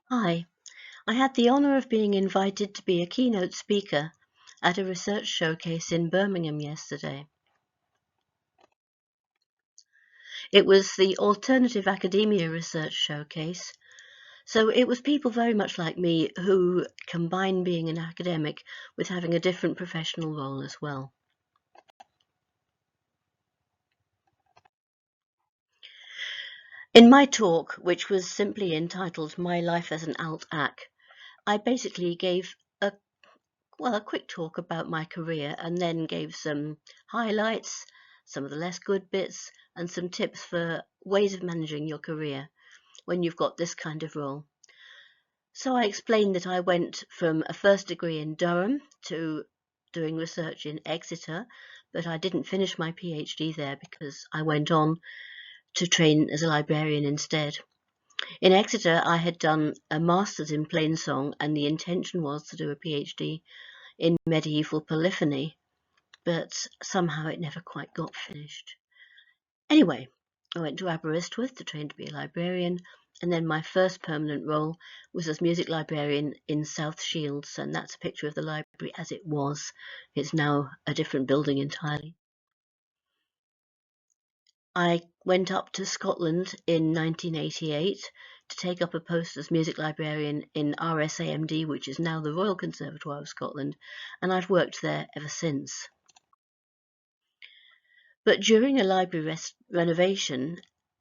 Hi, I had the honour of being invited to be a keynote speaker at a research showcase in Birmingham yesterday. It was the Alternative Academia Research Showcase, so it was people very much like me who combine being an academic with having a different professional role as well. In my talk, which was simply entitled My Life as an Alt-Ac, I basically gave a quick talk about my career and then gave some highlights, some of the less good bits, and some tips for ways of managing your career when you've got this kind of role. So I explained that I went from a first degree in Durham to doing research in Exeter, but I didn't finish my PhD there because I went on to train as a librarian instead. In Exeter, I had done a master's in plainsong, and the intention was to do a PhD in medieval polyphony, but somehow it never quite got finished. Anyway, I went to Aberystwyth to train to be a librarian, and then my first permanent role was as music librarian in South Shields, and that's a picture of the library as it was. It's now a different building entirely. I went up to Scotland in 1988 to take up a post as music librarian in RSAMD, which is now the Royal Conservatoire of Scotland, and I've worked there ever since. But during a library renovation,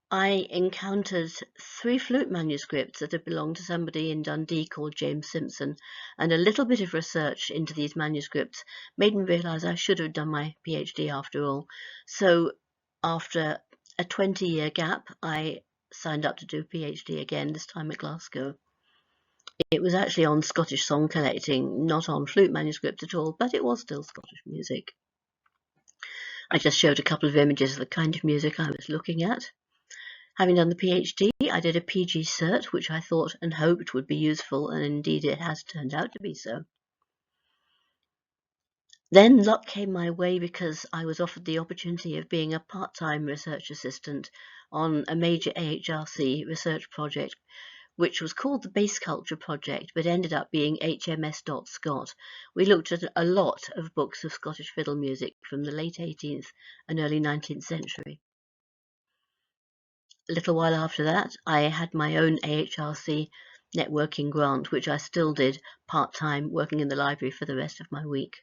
I encountered 3 flute manuscripts that had belonged to somebody in Dundee called James Simpson, and a little bit of research into these manuscripts made me realise I should have done my PhD after all. So after a 20-year gap, I signed up to do a PhD again, this time at Glasgow. It was actually on Scottish song collecting, not on flute manuscripts at all, but it was still Scottish music. I just showed a couple of images of the kind of music I was looking at. Having done the PhD, I did a PG Cert, which I thought and hoped would be useful, and indeed it has turned out to be so. Then luck came my way because I was offered the opportunity of being a part-time research assistant on a major AHRC research project, which was called the Bass Culture Project, but ended up being HMS.Scot. We looked at a lot of books of Scottish fiddle music from the late 18th and early 19th century. A little while after that, I had my own AHRC networking grant, which I still did part-time, working in the library for the rest of my week.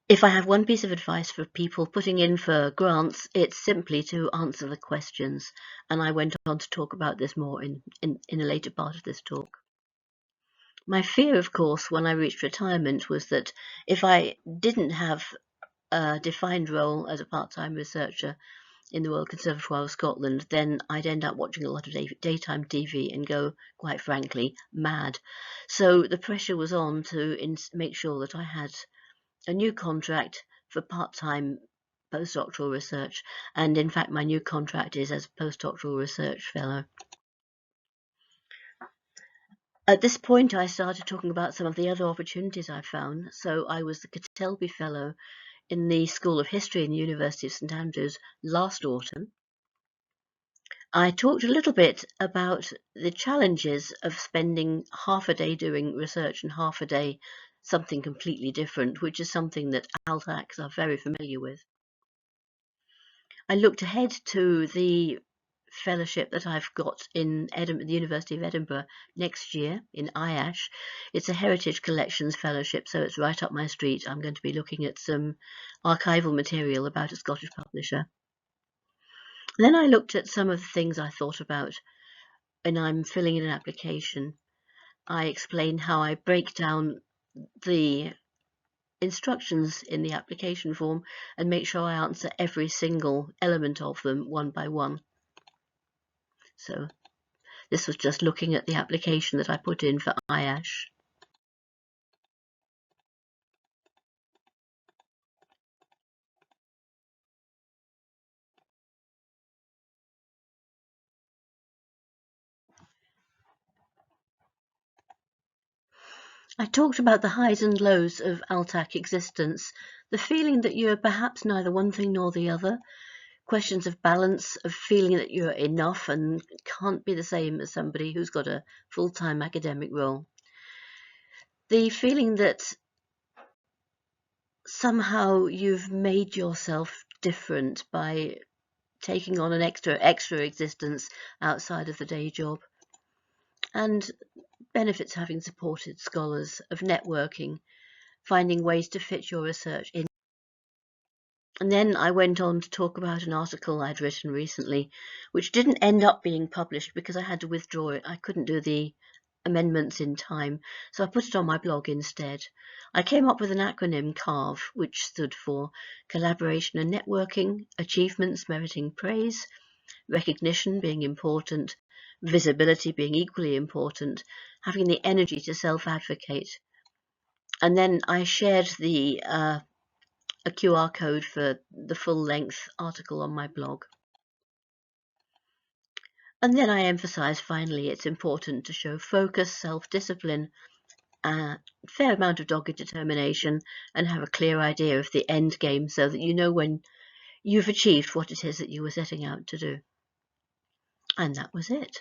If I have one piece of advice for people putting in for grants, it's simply to answer the questions, and I went on to talk about this more in a later part of this talk. My fear, of course, when I reached retirement was that if I didn't have a defined role as a part-time researcher in the Royal Conservatoire of Scotland, then I'd end up watching a lot of daytime TV and go, quite frankly, mad. So the pressure was on to make sure that I had a new contract for part-time postdoctoral research, and in fact my new contract is as a postdoctoral research fellow. At this point I started talking about some of the other opportunities I found. So I was the Catelby Fellow in the School of History in the University of St Andrews last autumn. I talked a little bit about the challenges of spending half a day doing research and half a day something completely different, which is something that Alt-Acs are very familiar with. I looked ahead to the fellowship that I've got in the University of Edinburgh next year in IASH. It's a Heritage Collections Fellowship, so it's right up my street. I'm going to be looking at some archival material about a Scottish publisher. Then I looked at some of the things I thought about when I'm filling in an application. I explain how I break down the instructions in the application form and make sure I answer every single element of them one by one. So this was just looking at the application that I put in for IASH. I talked about the highs and lows of Alt-Ac existence, the feeling that you're perhaps neither one thing nor the other, questions of balance, of feeling that you're enough and can't be the same as somebody who's got a full-time academic role. The feeling that somehow you've made yourself different by taking on an extra existence outside of the day job, and benefits having supported scholars, of networking, finding ways to fit your research in. And then I went on to talk about an article I'd written recently, which didn't end up being published because I had to withdraw it. I couldn't do the amendments in time, so I put it on my blog instead. I came up with an acronym, CARVE, which stood for Collaboration and Networking, Achievements Meriting Praise, Recognition being important, Visibility being equally important, having the energy to self-advocate. And then I shared a QR code for the full-length article on my blog. And then I emphasize finally it's important to show focus, self-discipline, a fair amount of dogged determination, and have a clear idea of the end game so that you know when you've achieved what it is that you were setting out to do. And that was it.